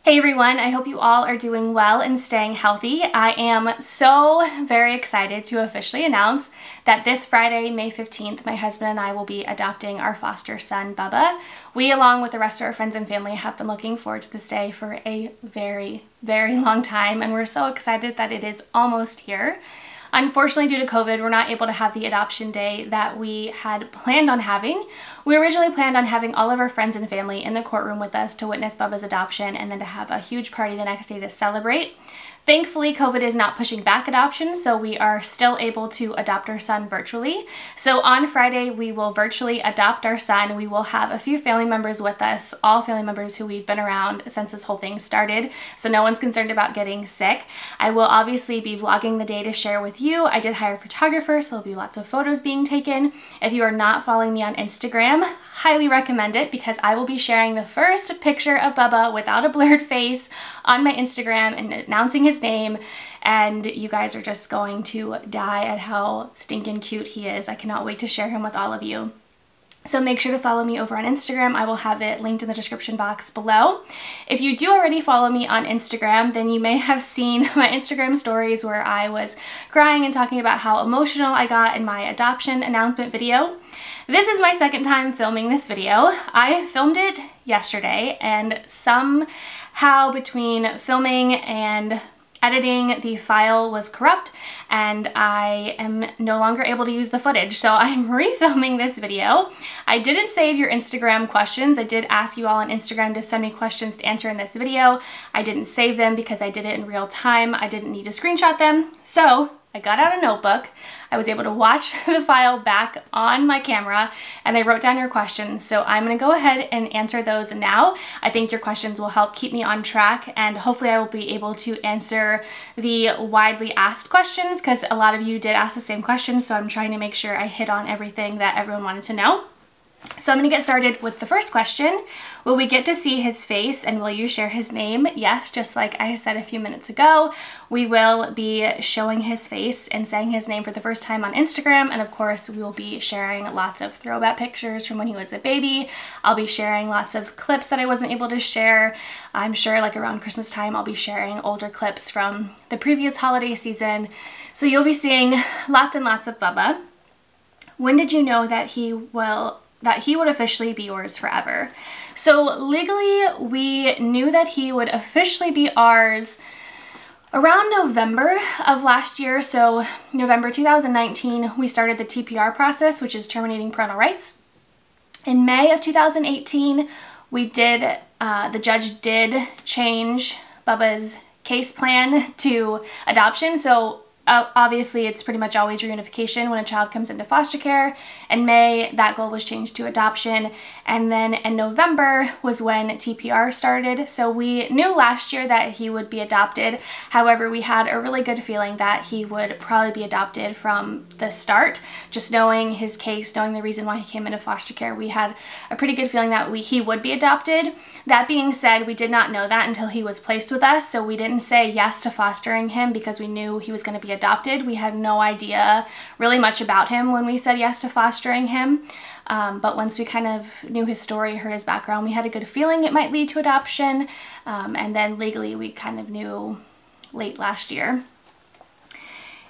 Hey everyone, I hope you all are doing well and staying healthy. I am so very excited to officially announce that this Friday, May 15th, my husband and I will be adopting our foster son, Bubba. We, along with the rest of our friends and family, have been looking forward to this day for a very, very long time, and we're so excited that it is almost here. Unfortunately, due to COVID, we're not able to have the adoption day that we had planned on having. We originally planned on having all of our friends and family in the courtroom with us to witness Bubba's adoption and then to have a huge party the next day to celebrate. Thankfully, COVID is not pushing back adoption, so we are still able to adopt our son virtually. So on Friday, we will virtually adopt our son. We will have a few family members with us, all family members who we've been around since this whole thing started, so no one's concerned about getting sick. I will obviously be vlogging the day to share with you. I did hire a photographer, so there'll be lots of photos being taken. If you are not following me on Instagram, highly recommend it because I will be sharing the first picture of Bubba without a blurred face on my Instagram and announcing his name, and you guys are just going to die at how stinking cute he is. I cannot wait to share him with all of you. So make sure to follow me over on Instagram. I will have it linked in the description box below. If you do already follow me on Instagram, then you may have seen my Instagram stories where I was crying and talking about how emotional I got in my adoption announcement video. This is my second time filming this video. I filmed it yesterday, and somehow between filming and editing, the file was corrupt and I am no longer able to use the footage, so I'm refilming this video. I didn't save your Instagram questions. I did ask you all on Instagram to send me questions to answer in this video. I didn't save them because I did it in real time. I didn't need to screenshot them, so I got out a notebook. I was able to watch the file back on my camera and I wrote down your questions. So I'm going to go ahead and answer those now. I think your questions will help keep me on track, and hopefully I will be able to answer the widely asked questions because a lot of you did ask the same questions. So I'm trying to make sure I hit on everything that everyone wanted to know. So I'm going to get started with the first question. Will we get to see his face and will you share his name? Yes, just like I said a few minutes ago, we will be showing his face and saying his name for the first time on Instagram, and of course we will be sharing lots of throwback pictures from when he was a baby. I'll be sharing lots of clips that I wasn't able to share. I'm sure like around Christmas time I'll be sharing older clips from the previous holiday season. So you'll be seeing lots and lots of Bubba. When did you know that he would officially be yours forever? So legally, we knew that he would officially be ours around November of last year. So November 2019, we started the TPR process, which is terminating parental rights. In May of 2018, the judge did change Bubba's case plan to adoption. So obviously, it's pretty much always reunification when a child comes into foster care. In May, that goal was changed to adoption. And then in November was when TPR started. So we knew last year that he would be adopted. However, we had a really good feeling that he would probably be adopted from the start. Just knowing his case, knowing the reason why he came into foster care, we had a pretty good feeling that he would be adopted. That being said, we did not know that until he was placed with us. So we didn't say yes to fostering him because we knew he was going to be adopted. We had no idea really much about him when we said yes to fostering him. But once we kind of knew his story, heard his background, we had a good feeling it might lead to adoption. And then legally, we kind of knew late last year.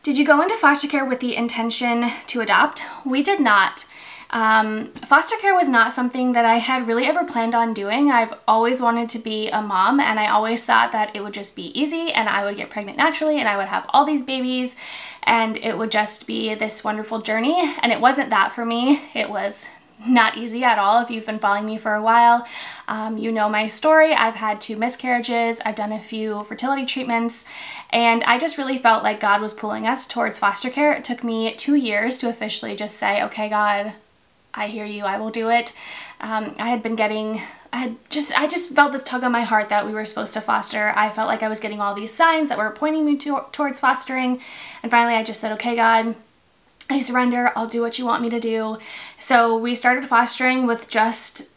Did you go into foster care with the intention to adopt? We did not. Foster care was not something that I had really ever planned on doing. I've always wanted to be a mom, and I always thought that it would just be easy and I would get pregnant naturally and I would have all these babies and it would just be this wonderful journey. And it wasn't that for me. It was not easy at all. If you've been following me for a while, you know my story. I've had 2 miscarriages. I've done a few fertility treatments, and I just really felt like God was pulling us towards foster care. It took me 2 years to officially just say, okay, God, I hear you, I will do it. I just felt this tug on my heart that we were supposed to foster. I felt like I was getting all these signs that were pointing me towards fostering. And finally I just said, okay, God, I surrender, I'll do what you want me to do. So we started fostering with just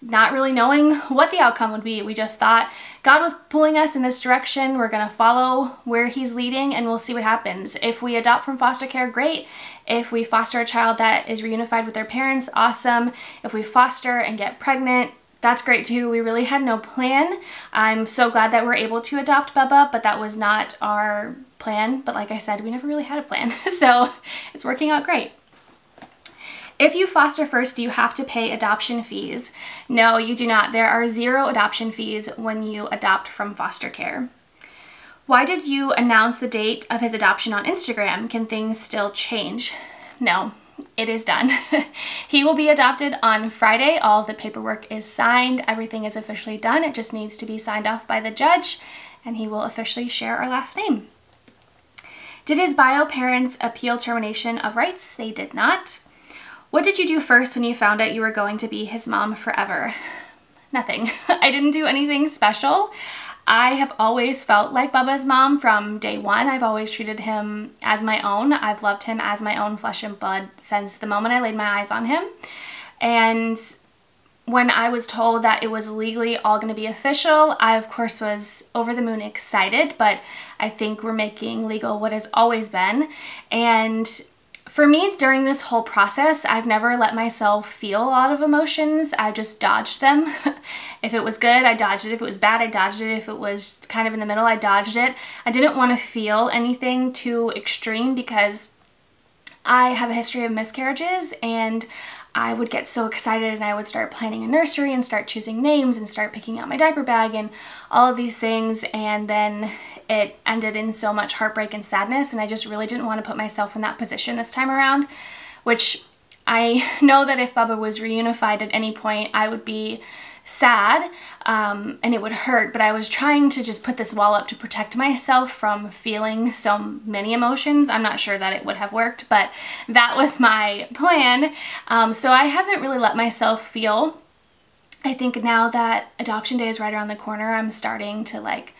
not really knowing what the outcome would be. We just thought God was pulling us in this direction. We're going to follow where he's leading and we'll see what happens. If we adopt from foster care, great. If we foster a child that is reunified with their parents, awesome. If we foster and get pregnant, that's great too. We really had no plan. I'm so glad that we're able to adopt Bubba, but that was not our plan. But like I said, we never really had a plan. So it's working out great. If you foster first, do you have to pay adoption fees? No, you do not. There are 0 adoption fees when you adopt from foster care. Why did you announce the date of his adoption on Instagram? Can things still change? No, it is done. He will be adopted on Friday. All of the paperwork is signed. Everything is officially done. It just needs to be signed off by the judge, and he will officially share our last name. Did his bio parents appeal termination of rights? They did not. What did you do first when you found out you were going to be his mom forever? Nothing. I didn't do anything special. I have always felt like Bubba's mom from day one. I've always treated him as my own. I've loved him as my own flesh and blood since the moment I laid my eyes on him. And when I was told that it was legally all going to be official, I of course was over the moon excited, but I think we're making legal what has always been. And for me, during this whole process, I've never let myself feel a lot of emotions. I just dodged them. If it was good, I dodged it. If it was bad, I dodged it. If it was kind of in the middle, I dodged it. I didn't want to feel anything too extreme because I have a history of miscarriages, and I would get so excited and I would start planning a nursery and start choosing names and start picking out my diaper bag and all of these things, and then it ended in so much heartbreak and sadness, and I just really didn't want to put myself in that position this time around, which I know that if Bubba was reunified at any point, I would be sad and it would hurt, but I was trying to just put this wall up to protect myself from feeling so many emotions. I'm not sure that it would have worked, but that was my plan. So I haven't really let myself feel. I think now that adoption day is right around the corner, I'm starting to like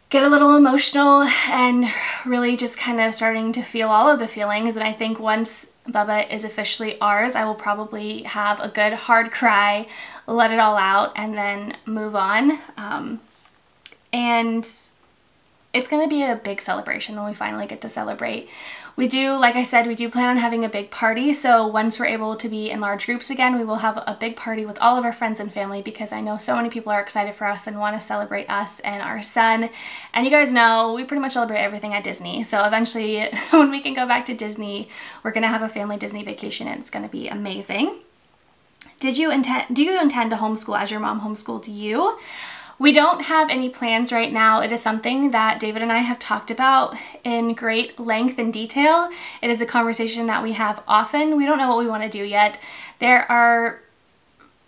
get a little emotional and really just kind of starting to feel all of the feelings. And I think once Bubba is officially ours, I will probably have a good hard cry, let it all out, and then move on. And it's going to be a big celebration when we finally get to celebrate. We do, like I said, we do plan on having a big party, so once we're able to be in large groups again, we will have a big party with all of our friends and family, because I know so many people are excited for us and want to celebrate us and our son. And you guys know, we pretty much celebrate everything at Disney, so eventually when we can go back to Disney, we're going to have a family Disney vacation and it's going to be amazing. Do you intend to homeschool as your mom homeschooled you? We don't have any plans right now. It is something that David and I have talked about in great length and detail. It is a conversation that we have often. We don't know what we want to do yet. There are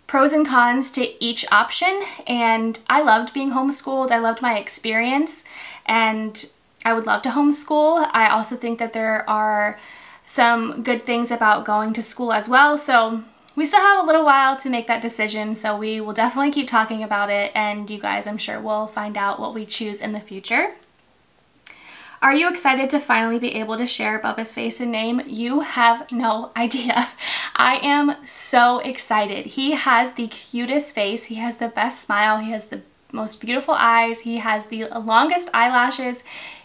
pros and cons to each option, and I loved being homeschooled. I loved my experience, and I would love to homeschool. I also think that there are some good things about going to school as well, so we still have a little while to make that decision, so we will definitely keep talking about it, and you guys, I'm sure, will find out what we choose in the future. Are you excited to finally be able to share Bubba's face and name? You have no idea. I am so excited. He has the cutest face. He has the best smile. He has the most beautiful eyes. He has the longest eyelashes.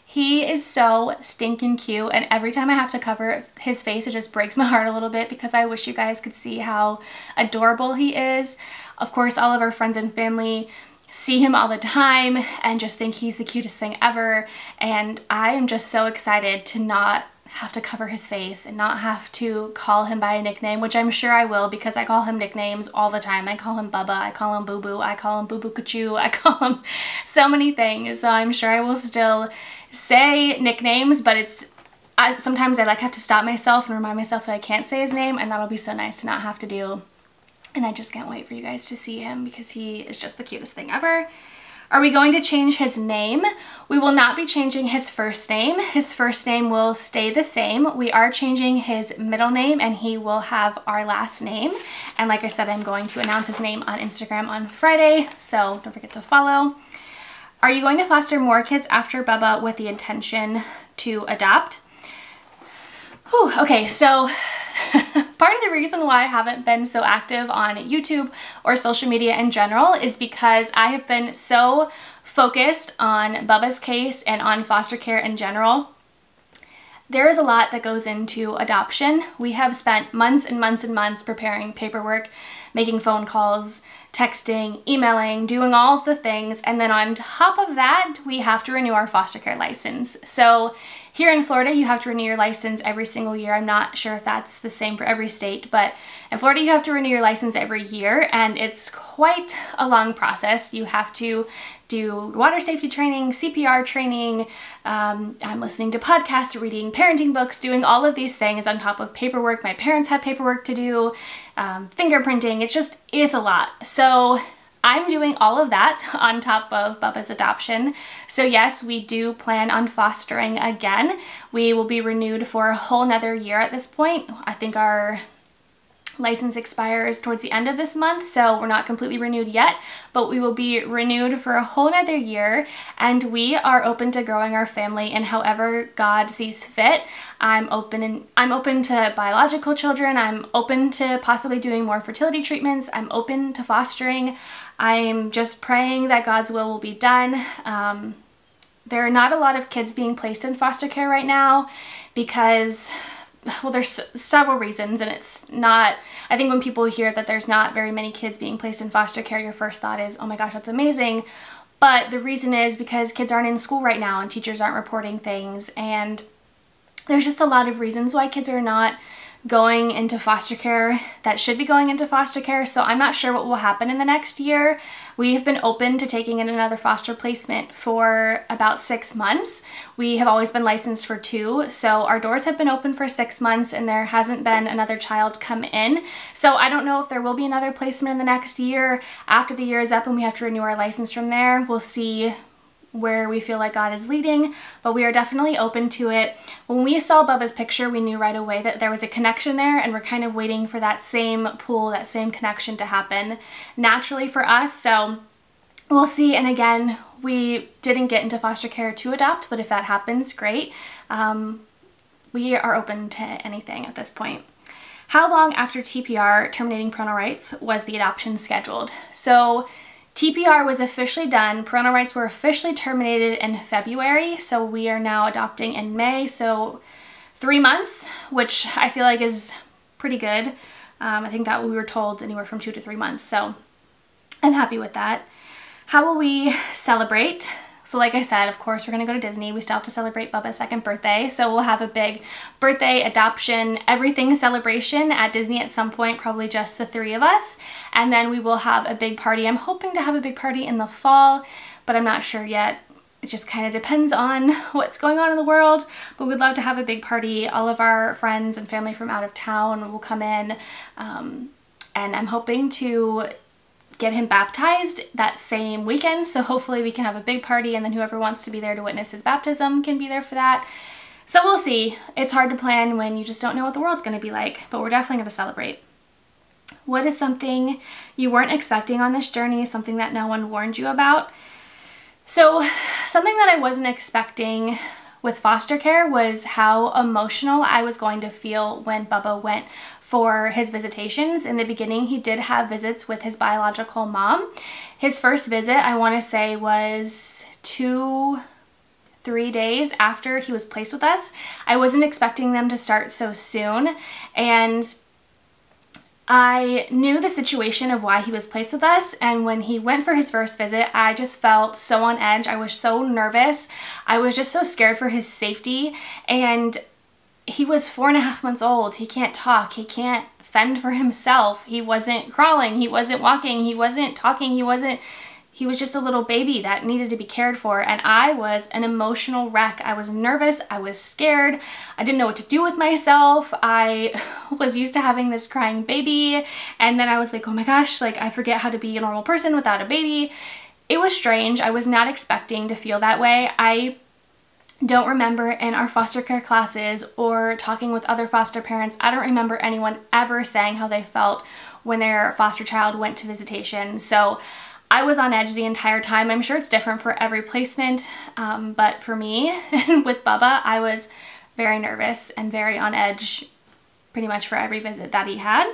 He is so stinking cute, and every time I have to cover his face, it just breaks my heart a little bit because I wish you guys could see how adorable he is. Of course, all of our friends and family see him all the time and just think he's the cutest thing ever, and I am just so excited to not have to cover his face and not have to call him by a nickname, which I'm sure I will because I call him nicknames all the time. I call him Bubba, I call him Boo Boo, I call him Boo Boo Kachoo, I call him so many things, so I'm sure I will still say nicknames, but sometimes I have to stop myself and remind myself that I can't say his name, and that'll be so nice to not have to do. And I just can't wait for you guys to see him because he is just the cutest thing ever. Are we going to change his name? We will not be changing his first name. His first name will stay the same. We are changing his middle name, and he will have our last name. And like I said, I'm going to announce his name on Instagram on Friday, so don't forget to follow. Are you going to foster more kids after Bubba with the intention to adopt? Whew, okay, so part of the reason why I haven't been so active on YouTube or social media in general is because I have been so focused on Bubba's case and on foster care in general. There is a lot that goes into adoption. We have spent months and months and months preparing paperwork, making phone calls, texting, emailing, doing all of the things. And then on top of that, we have to renew our foster care license. So here in Florida, you have to renew your license every single year. I'm not sure if that's the same for every state, but in Florida, you have to renew your license every year, and it's quite a long process. You have to do water safety training, CPR training, I'm listening to podcasts, reading parenting books, doing all of these things on top of paperwork. My parents have paperwork to do, fingerprinting. It's a lot. So I'm doing all of that on top of Bubba's adoption. So yes, we do plan on fostering again. We will be renewed for a whole nother year at this point. I think our license expires towards the end of this month, so we're not completely renewed yet, but we will be renewed for a whole nother year, and we are open to growing our family in however God sees fit. I'm open to biological children. I'm open to possibly doing more fertility treatments. I'm open to fostering. I'm just praying that God's will be done. There are not a lot of kids being placed in foster care right now because, well, there's several reasons, and it's not, I think when people hear that there's not very many kids being placed in foster care, your first thought is, oh my gosh, that's amazing. But the reason is because kids aren't in school right now and teachers aren't reporting things, and there's just a lot of reasons why kids are not going into foster care that should be going into foster care. So I'm not sure what will happen in the next year. We've been open to taking in another foster placement for about 6 months. We have always been licensed for 2, so our doors have been open for 6 months and there hasn't been another child come in. So I don't know if there will be another placement in the next year. After the year is up and we have to renew our license from there, we'll see where we feel like God is leading, but we are definitely open to it. When we saw Bubba's picture, we knew right away that there was a connection there, and we're kind of waiting for that same pool, that same connection to happen naturally for us. So we'll see. And again, we didn't get into foster care to adopt, but if that happens, great. We are open to anything at this point. How long after TPR, terminating parental rights, was the adoption scheduled? So TPR was officially done. Parental rights were officially terminated in February, so we are now adopting in May, so 3 months, which I feel like is pretty good. I think that we were told anywhere from 2 to 3 months, so I'm happy with that. How will we celebrate? So like I said, of course, we're going to go to Disney. We still have to celebrate Bubba's 2nd birthday, so we'll have a big birthday, adoption, everything celebration at Disney at some point, probably just the 3 of us. And then we will have a big party. I'm hoping to have a big party in the fall, but I'm not sure yet. It just kind of depends on what's going on in the world, but we'd love to have a big party. All of our friends and family from out of town will come in, and I'm hoping to get him baptized that same weekend, so hopefully we can have a big party, and then whoever wants to be there to witness his baptism can be there for that. So we'll see. It's hard to plan when you just don't know what the world's going to be like, but we're definitely going to celebrate. What is something you weren't expecting on this journey, something that no one warned you about? So something that I wasn't expecting with foster care was how emotional I was going to feel when Bubba went for his visitations. In the beginning, he did have visits with his biological mom. His first visit, I want to say, was 2-3 days after he was placed with us. I wasn't expecting them to start so soon, and I knew the situation of why he was placed with us, and when he went for his first visit, I just felt so on edge. I was so nervous. I was just so scared for his safety, and he was 4.5 months old. He can't talk. He can't fend for himself. He wasn't crawling. He wasn't walking. He wasn't talking. He was just a little baby that needed to be cared for, and I was an emotional wreck. I was nervous. I was scared. I didn't know what to do with myself. I was used to having this crying baby, and then I was like, oh my gosh, like I forget how to be a normal person without a baby. It was strange. I was not expecting to feel that way. I don't remember in our foster care classes or talking with other foster parents, I don't remember anyone ever saying how they felt when their foster child went to visitation. So I was on edge the entire time. I'm sure it's different for every placement, but for me with Bubba, I was very nervous and very on edge pretty much for every visit that he had.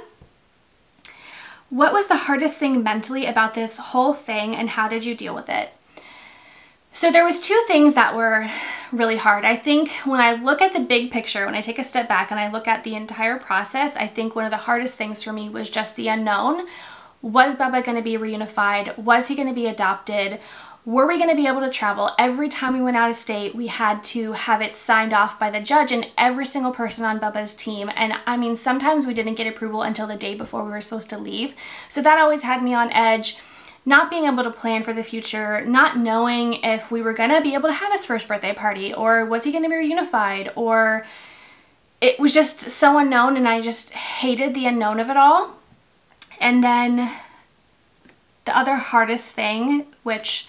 What was the hardest thing mentally about this whole thing, and how did you deal with it? So there was 2 things that were really hard. I think when I look at the big picture, when I take a step back and I look at the entire process, I think one of the hardest things for me was just the unknown. Was Bubba going to be reunified? Was he going to be adopted? Were we going to be able to travel? Every time we went out of state, we had to have it signed off by the judge and every single person on Bubba's team. And I mean, sometimes we didn't get approval until the day before we were supposed to leave. So that always had me on edge. Not being able to plan for the future, not knowing if we were going to be able to have his first birthday party, or was he going to be reunified, or it was just so unknown, and I just hated the unknown of it all. And then the other hardest thing, which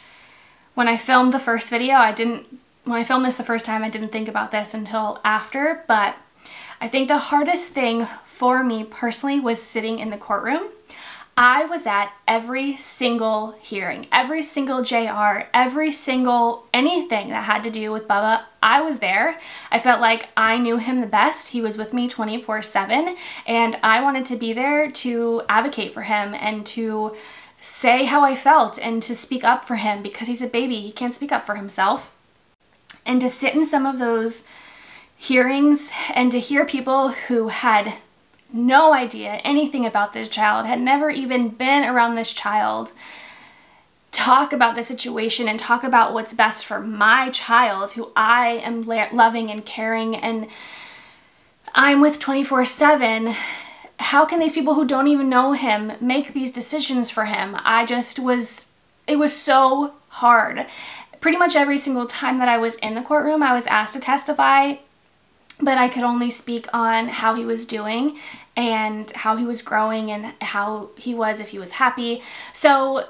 when I filmed the first video, when I filmed this the first time, I didn't think about this until after, but I think the hardest thing for me personally was sitting in the courtroom. I was at every single hearing, every single JR, every single anything that had to do with Bubba. I was there. I felt like I knew him the best. He was with me 24/7, and I wanted to be there to advocate for him and to say how I felt and to speak up for him, because he's a baby. He can't speak up for himself. And to sit in some of those hearings and to hear people who had no idea anything about this child, had never even been around this child, talk about the situation and talk about what's best for my child, who I am loving and caring and I'm with 24/7. How can these people who don't even know him make these decisions for him? It was so hard. Pretty much every single time that I was in the courtroom, I was asked to testify, but I could only speak on how he was doing and how he was growing and how he was, if he was happy. So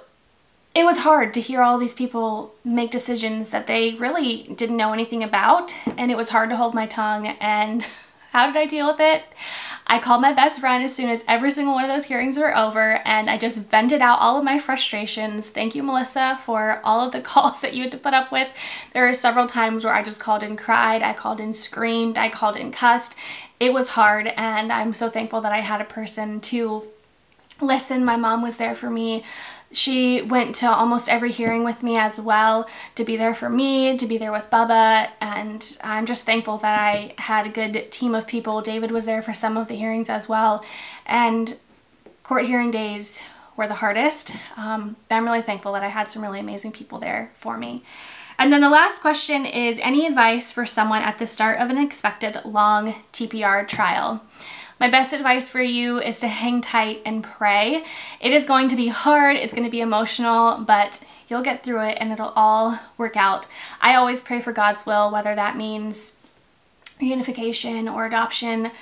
it was hard to hear all these people make decisions that they really didn't know anything about, and it was hard to hold my tongue. And how did I deal with it? I called my best friend as soon as every single one of those hearings were over, and I just vented out all of my frustrations. Thank you, Melissa, for all of the calls that you had to put up with. There were several times where I just called and cried, I called and screamed, I called and cussed. It was hard, and I'm so thankful that I had a person to listen. My mom was there for me. She went to almost every hearing with me as well, to be there for me, to be there with Bubba, and I'm just thankful that I had a good team of people. David was there for some of the hearings as well, and court hearing days were the hardest. I'm really thankful that I had some really amazing people there for me. And then the last question is, any advice for someone at the start of an expected long TPR trial? My best advice for you is to hang tight and pray. It is going to be hard, it's going to be emotional, but you'll get through it and it'll all work out. I always pray for God's will, whether that means reunification or adoption.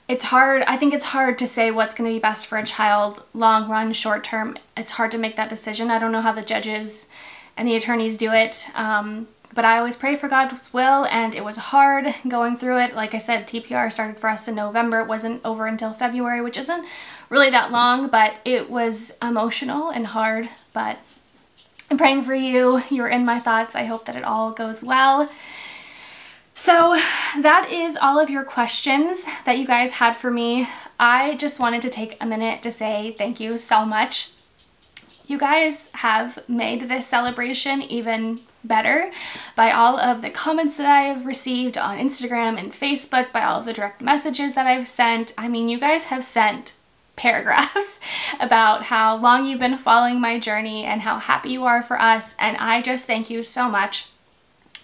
It's hard. I think it's hard to say what's going to be best for a child, long run, short term. It's hard to make that decision. I don't know how the judges and the attorneys do it. But I always prayed for God's will, and it was hard going through it. Like I said, TPR started for us in November. It wasn't over until February, which isn't really that long, but it was emotional and hard. But I'm praying for you. You're in my thoughts. I hope that it all goes well. So that is all of your questions that you guys had for me. I just wanted to take a minute to say thank you so much. You guys have made this celebration even better by all of the comments that I have received on Instagram and Facebook, by all of the direct messages that I've sent. I mean, you guys have sent paragraphs about how long you've been following my journey and how happy you are for us, and I just thank you so much.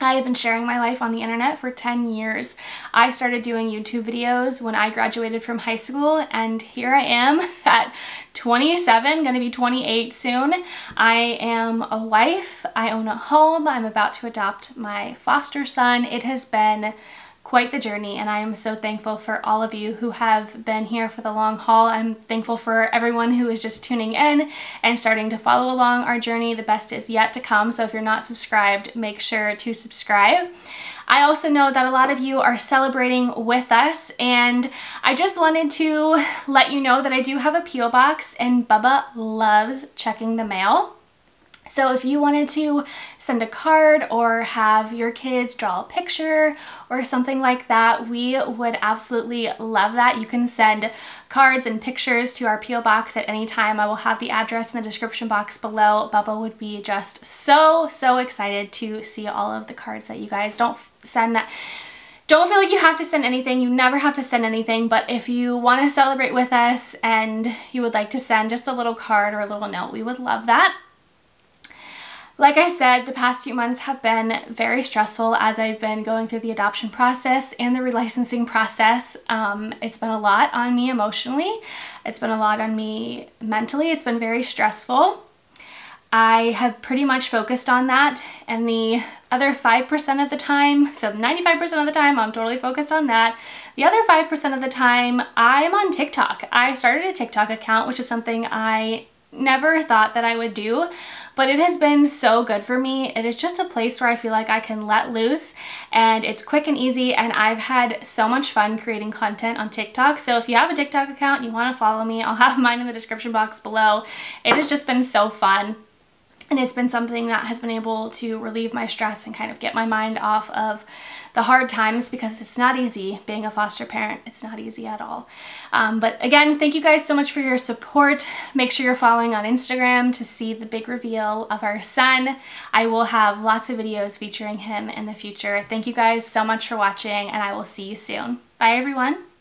I have been sharing my life on the internet for 10 years. I started doing YouTube videos when I graduated from high school, and here I am at 27, gonna be 28 soon. I am a wife, I own a home, I'm about to adopt my foster son. It has been quite the journey, and I am so thankful for all of you who have been here for the long haul. I'm thankful for everyone who is just tuning in and starting to follow along our journey. The best is yet to come, so if you're not subscribed, make sure to subscribe. I also know that a lot of you are celebrating with us, and I just wanted to let you know that I do have a P.O. box, and Bubba loves checking the mail. So if you wanted to send a card or have your kids draw a picture or something like that, we would absolutely love that. You can send cards and pictures to our P.O. box at any time. I will have the address in the description box below. Bubba would be just so excited to see all of the cards that you guys don't send that. Don't feel like you have to send anything. You never have to send anything, but if you want to celebrate with us and you would like to send just a little card or a little note, we would love that. Like I said, the past few months have been very stressful as I've been going through the adoption process and the relicensing process. It's been a lot on me emotionally. It's been a lot on me mentally. It's been very stressful. I have pretty much focused on that, and the other 5% of the time, so 95% of the time, I'm totally focused on that. The other 5% of the time, I'm on TikTok. I started a TikTok account, which is something I never thought that I would do, but it has been so good for me. It is just a place where I feel like I can let loose, and it's quick and easy, and I've had so much fun creating content on TikTok. So if you have a TikTok account and you want to follow me, I'll have mine in the description box below. It has just been so fun. And it's been something that has been able to relieve my stress and kind of get my mind off of the hard times, because it's not easy being a foster parent. It's not easy at all. But again, thank you guys so much for your support. Make sure you're following on Instagram to see the big reveal of our son. I will have lots of videos featuring him in the future. Thank you guys so much for watching, and I will see you soon. Bye, everyone.